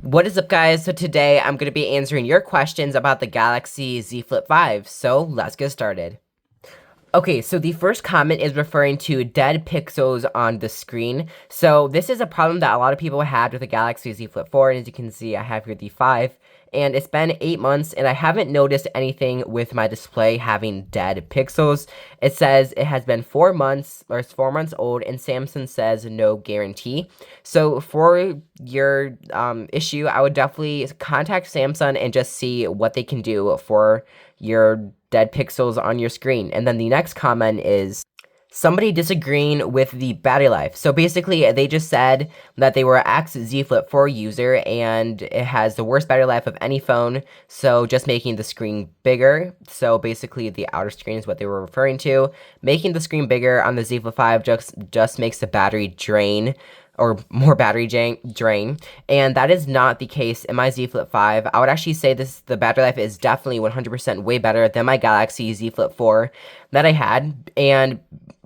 What is up, guys? So today I'm going to be answering your questions about the Galaxy Z Flip 5. So let's get started. Okay, so the first comment is referring to dead pixels on the screen. So this is a problem that a lot of people had with the Galaxy Z Flip 4, and as you can see, I have here the 5. And it's been 8 months, and I haven't noticed anything with my display having dead pixels. It says it has been 4 months, or it's 4 months old, and Samsung says no guarantee. So for your issue, I would definitely contact Samsung and just see what they can do for your dead pixels on your screen. And then the next comment is somebody disagreeing with the battery life. So basically, they just said that they were an X Z Flip 4 user and it has the worst battery life of any phone. So just making the screen bigger. So basically, the outer screen is what they were referring to. Making the screen bigger on the Z Flip 5 just makes the battery drain or more battery drain, and that is not the case in my Z Flip 5. I would actually say the battery life is definitely 100% way better than my Galaxy Z Flip 4 that I had, and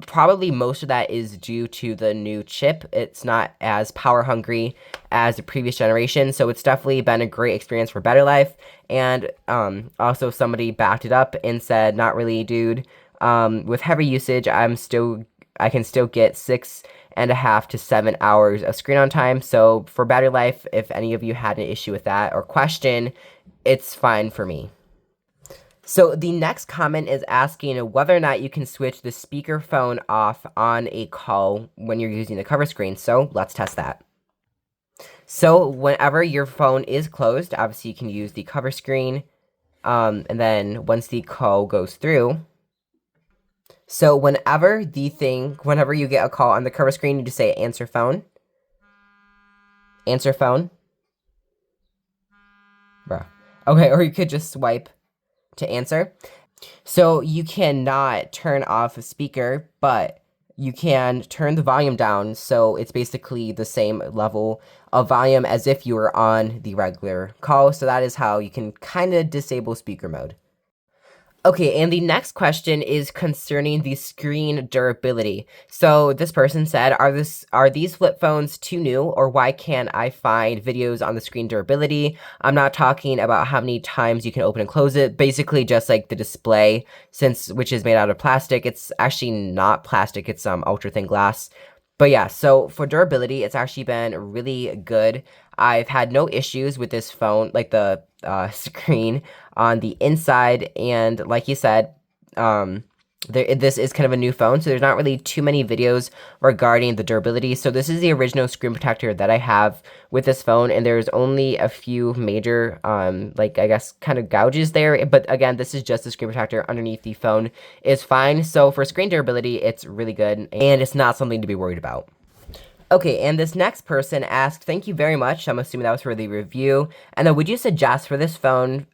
probably most of that is due to the new chip. It's not as power hungry as the previous generation, so it's definitely been a great experience for battery life. And also somebody backed it up and said, not really, dude. With heavy usage, I can still get 6.5 to 7 hours of screen on time. So for battery life, if any of you had an issue with that or question, it's fine for me. So the next comment is asking whether or not you can switch the speakerphone off on a call when you're using the cover screen. So let's test that. So whenever your phone is closed, obviously you can use the cover screen. And then once the call goes through, so whenever you get a call on the cover screen, you just say answer phone. Answer phone. Bruh. Okay, or you could just swipe to answer. So you cannot turn off a speaker, but you can turn the volume down, so it's basically the same level of volume as if you were on the regular call. So that is how you can kind of disable speaker mode. Okay, and the next question is concerning the screen durability. So this person said, are these flip phones too new, or why can't I find videos on the screen durability? I'm not talking about how many times you can open and close it, basically just like the display, which is made out of plastic. It's actually not plastic, it's ultra thin glass. But yeah, so for durability, it's actually been really good. I've had no issues with this phone, like the screen on the inside, and like you said, this is kind of a new phone, so there's not really too many videos regarding the durability. So this is the original screen protector that I have with this phone, and there's only a few major, like I guess kind of gouges there, but again, this is just the screen protector underneath the phone is fine. So for screen durability, it's really good, and it's not something to be worried about. Okay, and this next person asked, thank you very much. I'm assuming that was for the review. And then would you suggest this phone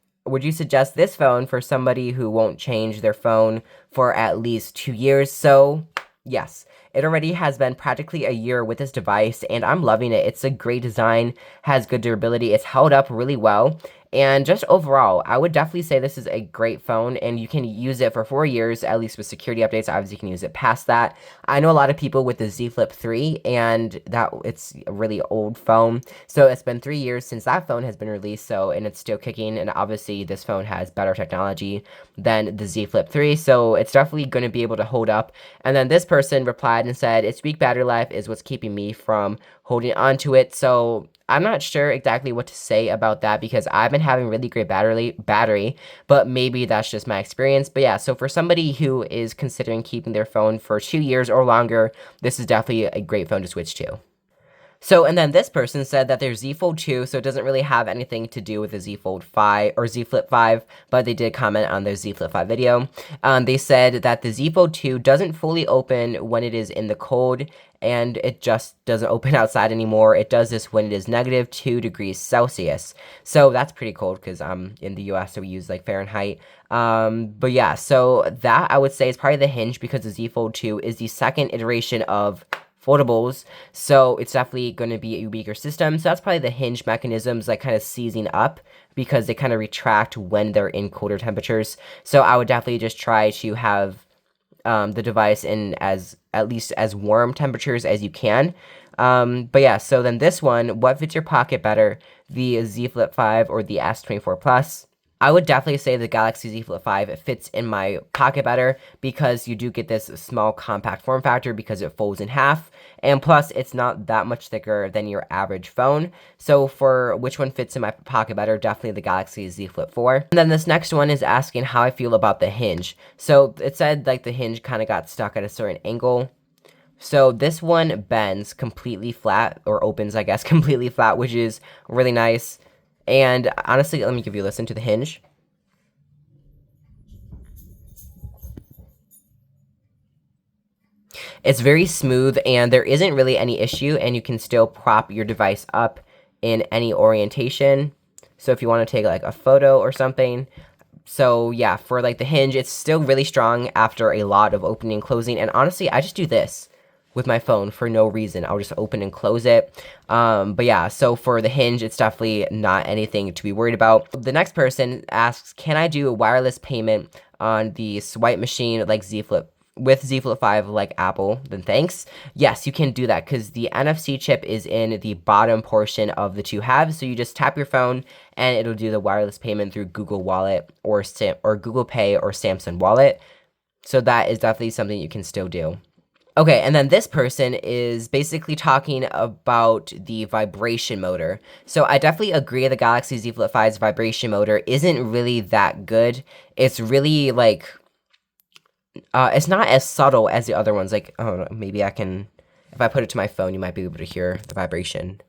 for somebody who won't change their phone for at least 2 years? So, yes. It already has been practically a year with this device, and I'm loving it. It's a great design, has good durability, it's held up really well, and just overall, I would definitely say this is a great phone, and you can use it for 4 years, at least with security updates. Obviously, you can use it past that. I know a lot of people with the Z Flip 3, and it's a really old phone, so it's been 3 years since that phone has been released, and it's still kicking, and obviously, this phone has better technology than the Z Flip 3, so it's definitely going to be able to hold up. And then this person replied and said, its weak battery life is what's keeping me from holding on to it. So I'm not sure exactly what to say about that because I've been having really great battery, but maybe that's just my experience. But yeah, so for somebody who is considering keeping their phone for 2 years or longer, this is definitely a great phone to switch to. So, and then this person said that their Z Fold 2, so it doesn't really have anything to do with the Z Fold 5 or Z Flip 5, but they did comment on their Z Flip 5 video. They said that the Z Fold 2 doesn't fully open when it is in the cold, and it just doesn't open outside anymore. It does this when it is -2 degrees Celsius. So that's pretty cold because I'm in the US, so we use like Fahrenheit. But yeah, so that I would say is probably the hinge because the Z Fold 2 is the second iteration of foldables, so it's definitely going to be a weaker system. So that's probably the hinge mechanisms like kind of seizing up because they kind of retract when they're in colder temperatures. So I would definitely just try to have the device in at least as warm temperatures as you can. But yeah, so then this one, what fits your pocket better, the Z Flip 5 or the S24 Plus? I would definitely say the Galaxy Z Flip 5 fits in my pocket better because you do get this small compact form factor because it folds in half, and plus it's not that much thicker than your average phone. So for which one fits in my pocket better, definitely the Galaxy Z Flip 4. And then this next one is asking how I feel about the hinge. So it said like the hinge kind of got stuck at a certain angle. So this one bends completely flat, or opens, I guess, completely flat, which is really nice. And honestly, let me give you a listen to the hinge. It's very smooth and there isn't really any issue, and you can still prop your device up in any orientation. So if you want to take like a photo or something. So yeah, for like the hinge, it's still really strong after a lot of opening and closing. And honestly, I just do this with my phone for no reason. I'll just open and close it. But yeah, so for the hinge, it's definitely not anything to be worried about. The next person asks, can I do a wireless payment on the swipe machine like Z Flip? With Z Flip 5 like Apple, then thanks. Yes, you can do that because the NFC chip is in the bottom portion of the two halves. So you just tap your phone and it'll do the wireless payment through Google Wallet or Google Pay or Samsung Wallet. So that is definitely something you can still do. Okay, and then this person is basically talking about the vibration motor. So I definitely agree the Galaxy Z Flip 5's vibration motor isn't really that good. It's really like it's not as subtle as the other ones. Like, oh, maybe I can, if I put it to my phone, you might be able to hear the vibration.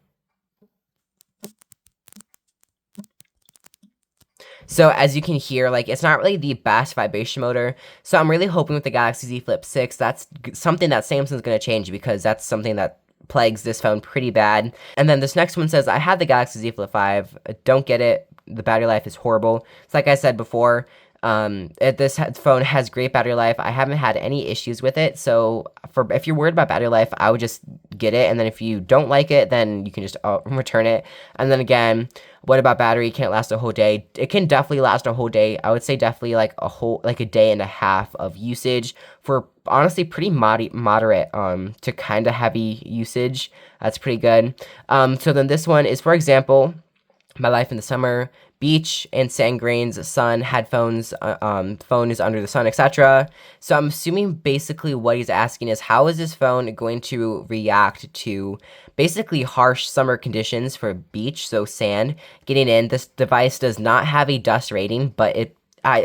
So as you can hear, like, it's not really the best vibration motor. So I'm really hoping with the Galaxy Z Flip 6, that's something that Samsung's going to change because that's something that plagues this phone pretty bad. And then this next one says, I have the Galaxy Z Flip 5. Don't get it. The battery life is horrible. It's like I said before, this phone has great battery life. I haven't had any issues with it. So if you're worried about battery life, I would just get it. And then if you don't like it, then you can just return it. And then again, what about battery? Can it last a whole day? It can definitely last a whole day. I would say definitely like a day and a half of usage for honestly pretty moderate to kind of heavy usage. That's pretty good. So then this one is, for example, my life in the summer, beach and sand grains, sun, headphones, phone is under the sun, etc. So I'm assuming basically what he's asking is how is this phone going to react to basically harsh summer conditions for beach, so sand getting in. This device does not have a dust rating, but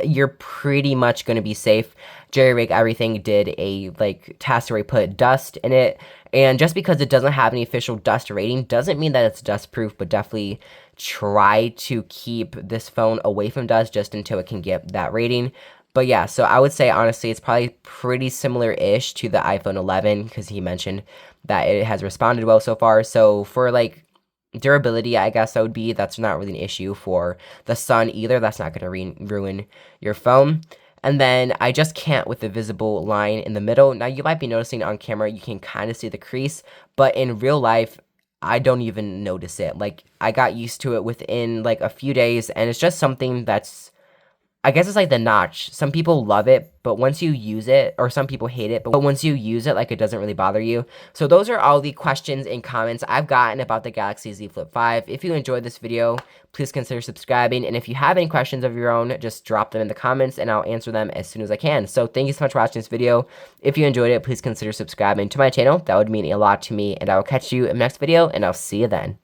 you're pretty much going to be safe. Jerry Rig Everything did a like test where he put dust in it, and just because it doesn't have any official dust rating doesn't mean that it's dust proof, but definitely try to keep this phone away from dust just until it can get that rating. But yeah, so I would say honestly it's probably pretty similar-ish to the iPhone 11 because he mentioned that it has responded well so far. So for like durability, I guess that's not really an issue. For the sun either, that's not going to ruin your phone. And then I just can't with the visible line in the middle. Now you might be noticing on camera you can kind of see the crease, but in real life I don't even notice it. Like I got used to it within like a few days, and it's just something that's, I guess it's like the notch. Some people love it, but once you use it, or some people hate it, but once you use it, like it doesn't really bother you. So those are all the questions and comments I've gotten about the Galaxy Z Flip 5. If you enjoyed this video, please consider subscribing. And if you have any questions of your own, just drop them in the comments and I'll answer them as soon as I can. So thank you so much for watching this video. If you enjoyed it, please consider subscribing to my channel. That would mean a lot to me, and I will catch you in the next video, and I'll see you then.